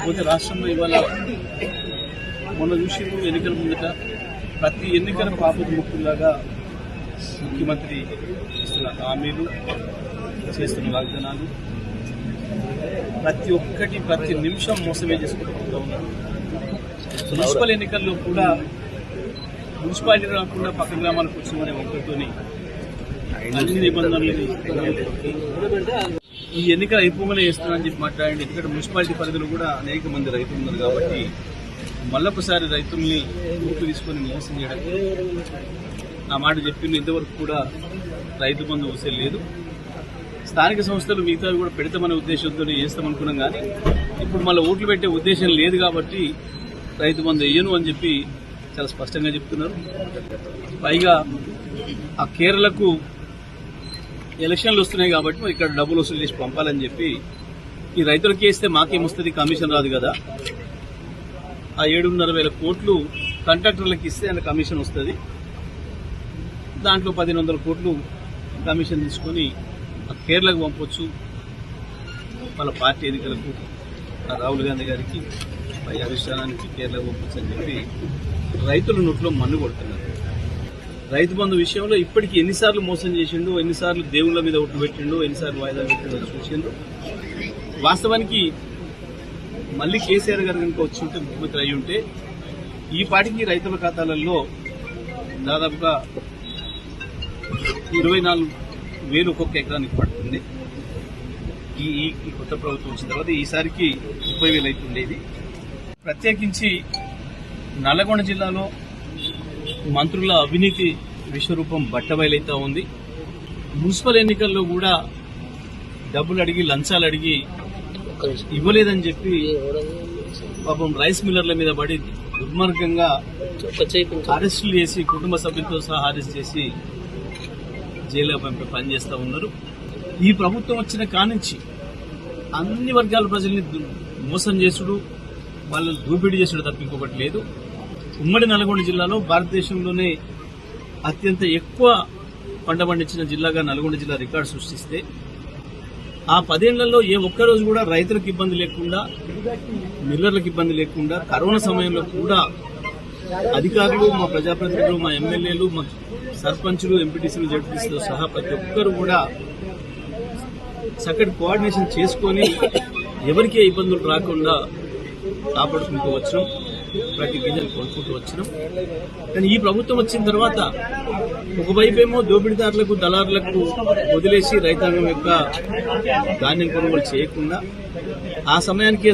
ఇకపోతే రాష్ట్రంలో ఇవాళ మొన్న చూసిన ఎన్నికల ముందట ప్రతి ఎన్నికల పాపపు ముక్కులాగా ముఖ్యమంత్రి ఇస్తున్న హామీలు, చేస్తున్న వాగ్దానాలు ప్రతి ఒక్కటి ప్రతి నిమిషం మోసమే చేసుకుంటూ ఉన్నారు. మున్సిపల్ ఎన్నికల్లో కూడా మున్సిపాలిటీ రాకుండా పక్క గ్రామాలకు వచ్చామనే ఒక్కరితోని అన్ని నిబంధనలు ఈ ఎన్నికలు అయిపోగానే వేస్తున్నారని చెప్పి మాట్లాడండి. ఎందుకంటే మున్సిపాలిటీ పరిధిలో కూడా అనేక మంది రైతులు ఉన్నారు కాబట్టి మళ్ళొకసారి రైతుల్ని గుర్తు తీసుకొని మోసం చేయడం నా మాట చెప్పింది. ఇంతవరకు కూడా రైతు బంధు వసూలు లేదు. స్థానిక సంస్థలు మిగతావి కూడా పెడతామనే ఉద్దేశంతో చేస్తామనుకున్నాం, కానీ ఇప్పుడు మళ్ళీ ఓట్లు పెట్టే ఉద్దేశం లేదు కాబట్టి రైతు బంధు వేయను అని చెప్పి చాలా స్పష్టంగా చెప్తున్నారు. పైగా ఆ కేరళకు ఎలక్షన్లు వస్తున్నాయి కాబట్టి మరి ఇక్కడ డబ్బులు వసూలు చేసి పంపాలని చెప్పి ఈ రైతులకి వేస్తే మాకేమొస్తుంది, కమిషన్ రాదు కదా, ఆ 7,500,000 కోట్లు కాంట్రాక్టర్లకు ఇస్తే ఆయన కమిషన్ వస్తుంది, దాంట్లో 1,100 కోట్లు కమిషన్ తీసుకొని ఆ కేరళకు పంపొచ్చు వాళ్ళ పార్టీ ఎన్నికలకు, రాహుల్ గాంధీ గారికి పై అధిష్టానానికి కేరళకు పంపొచ్చు అని చెప్పి రైతుల నోట్లో మన్ను కొడుతున్నారు. రైతు బంధు విషయంలో ఇప్పటికీ ఎన్నిసార్లు మోసం చేసిండు, ఎన్నిసార్లు దేవుళ్ళ మీద ఒట్టు పెట్టిండు, ఎన్నిసార్లు వాయిదా పెట్టిండో చూసిండు. వాస్తవానికి మళ్ళీ కేసీఆర్ గారు కనుక వచ్చి ఉంటే, ముఖ్యమంత్రి అయి ఉంటే ఈ పాటికి రైతుల ఖాతాలలో దాదాపుగా 24,000 ఒక్కొక్క ఎకరానికి పడుతుంది. ఈ కొత్త ప్రభుత్వం వచ్చిన తర్వాత ఈసారికి 30,000 అవుతుండేది. ప్రత్యేకించి నల్లగొండ జిల్లాలో మంత్రుల అవినీతి విశ్వరూపం బట్టబయలైతా ఉంది. మున్సిపల్ ఎన్నికల్లో కూడా డబ్బులు అడిగి, లంచాలు అడిగి ఇవ్వలేదని చెప్పి పాపం రైస్ మిల్లర్ల మీద పడి దుర్మార్గంగా అరెస్టులు చేసి, కుటుంబ సభ్యులతో సహా అరెస్ట్ చేసి జైల్లో పనిచేస్తూ ఉన్నారు. ఈ ప్రభుత్వం వచ్చిన కానుంచి అన్ని వర్గాల ప్రజల్ని మోసం చేసుడు, వాళ్ళని దోపిడీ చేసుడు తప్ప ఇంకొకటి లేదు. ఉమ్మడి నల్గొండ జిల్లాలో భారతదేశంలోనే అత్యంత ఎక్కువ పంట పండించిన జిల్లాగా నల్గొండ జిల్లా రికార్డు సృష్టిస్తే ఆ 10 ఏళ్లలో ఏ ఒక్కరోజు కూడా రైతులకు ఇబ్బంది లేకుండా, మిల్లర్లకు ఇబ్బంది లేకుండా, కరోనా సమయంలో కూడా అధికారులు, మా ప్రజాప్రతినిధులు, మా ఎమ్మెల్యేలు, మా సర్పంచులు, ఎంపీటీసీలు, జడ్పీటీసీతో సహా ప్రతి ఒక్కరు కూడా చక్కటి కోఆర్డినేషన్ చేసుకొని ఎవరికే ఇబ్బందులు రాకుండా కాపాడుకుంటూ వచ్చినాం, ప్రతి గింజలు కొనుక్కుంటూ వచ్చినాం. కానీ ఈ ప్రభుత్వం వచ్చిన తర్వాత ఒకవైపేమో దోపిడీదారులకు, దళారులకు వదిలేసి రైతాంగం యొక్క ధాన్యం కొనుగోలు చేయకుండా, ఆ సమయానికి